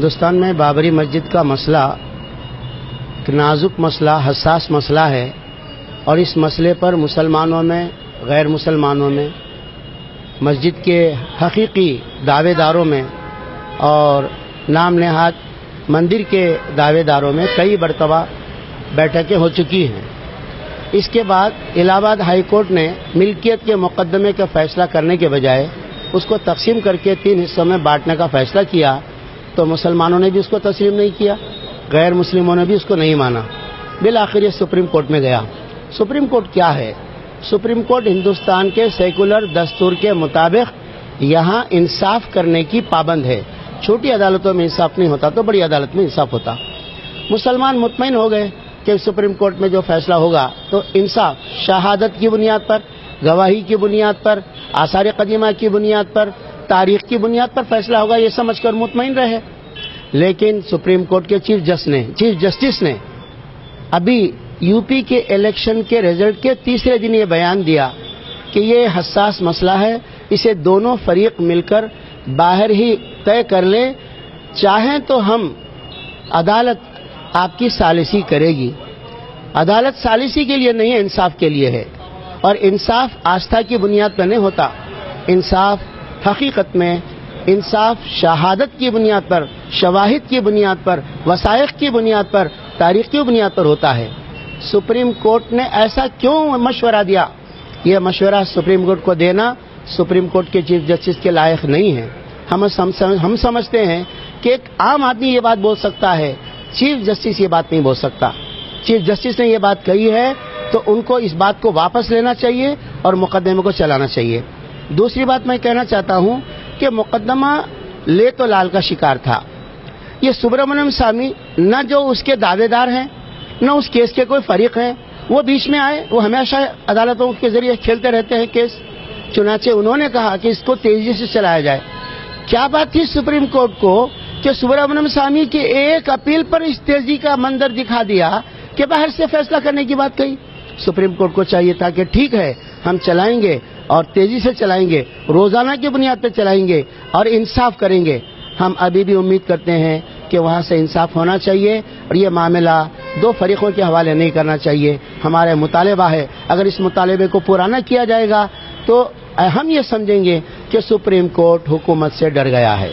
ہندوستان میں بابری مسجد کا مسئلہ ایک نازک مسئلہ، حساس مسئلہ ہے، اور اس مسئلے پر مسلمانوں میں، غیر مسلمانوں میں، مسجد کے حقیقی دعوے داروں میں اور نام نہاد مندر کے دعوے داروں میں کئی مرتبہ بیٹھکیں ہو چکی ہیں۔ اس کے بعد الہ آباد ہائی کورٹ نے ملکیت کے مقدمے کا فیصلہ کرنے کے بجائے اس کو تقسیم کر کے 3 حصوں میں بانٹنے کا فیصلہ کیا، تو مسلمانوں نے بھی اس کو تسلیم نہیں کیا، غیر مسلموں نے بھی اس کو نہیں مانا۔ بالآخر یہ سپریم کورٹ میں گیا۔ سپریم کورٹ کیا ہے؟ سپریم کورٹ ہندوستان کے سیکولر دستور کے مطابق یہاں انصاف کرنے کی پابند ہے۔ چھوٹی عدالتوں میں انصاف نہیں ہوتا تو بڑی عدالت میں انصاف ہوتا۔ مسلمان مطمئن ہو گئے کہ سپریم کورٹ میں جو فیصلہ ہوگا تو انصاف شہادت کی بنیاد پر، گواہی کی بنیاد پر، آثار قدیمہ کی بنیاد پر، تاریخ کی بنیاد پر فیصلہ ہوگا، یہ سمجھ کر مطمئن رہے۔ لیکن سپریم کورٹ کے چیف جسٹس نے ابھی یو پی کے الیکشن کے رزلٹ کے تیسرے دن یہ بیان دیا کہ یہ حساس مسئلہ ہے، اسے دونوں فریق مل کر باہر ہی طے کر لیں، چاہیں تو ہم عدالت آپ کی ثالثی کرے گی۔ عدالت ثالثی کے لیے نہیں ہے، انصاف کے لیے ہے، اور انصاف آستھا کی بنیاد پر نہیں ہوتا۔ انصاف حقیقت میں انصاف شہادت کی بنیاد پر، شواہد کی بنیاد پر، وثائق کی بنیاد پر، تاریخ کی بنیاد پر ہوتا ہے۔ سپریم کورٹ نے ایسا کیوں مشورہ دیا؟ یہ مشورہ سپریم کورٹ کو دینا سپریم کورٹ کے چیف جسٹس کے لائق نہیں ہے۔ ہم سمجھتے ہیں کہ ایک عام آدمی یہ بات بول سکتا ہے، چیف جسٹس یہ بات نہیں بول سکتا۔ چیف جسٹس نے یہ بات کہی ہے تو ان کو اس بات کو واپس لینا چاہیے اور مقدمے کو چلانا چاہیے۔ دوسری بات میں کہنا چاہتا ہوں کہ مقدمہ لے تو لال کا شکار تھا۔ یہ سبرامنیم سوامی نہ جو اس کے دعوے دار ہیں نہ اس کیس کے کوئی فریق ہیں، وہ بیچ میں آئے، وہ ہمیشہ عدالتوں کے ذریعے کھیلتے رہتے ہیں کیس۔ چنانچہ انہوں نے کہا کہ اس کو تیزی سے چلایا جائے۔ کیا بات تھی سپریم کورٹ کو کہ سبرامنیم سوامی کی ایک اپیل پر اس تیزی کا منظر دکھا دیا کہ باہر سے فیصلہ کرنے کی بات کہی؟ سپریم کورٹ کو چاہیے تھا کہ ٹھیک ہے، ہم چلائیں گے اور تیزی سے چلائیں گے، روزانہ کی بنیاد پہ چلائیں گے اور انصاف کریں گے۔ ہم ابھی بھی امید کرتے ہیں کہ وہاں سے انصاف ہونا چاہیے اور یہ معاملہ 2 فریقوں کے حوالے نہیں کرنا چاہیے۔ ہمارا مطالبہ ہے، اگر اس مطالبے کو پورا نہ کیا جائے گا تو ہم یہ سمجھیں گے کہ سپریم کورٹ حکومت سے ڈر گیا ہے۔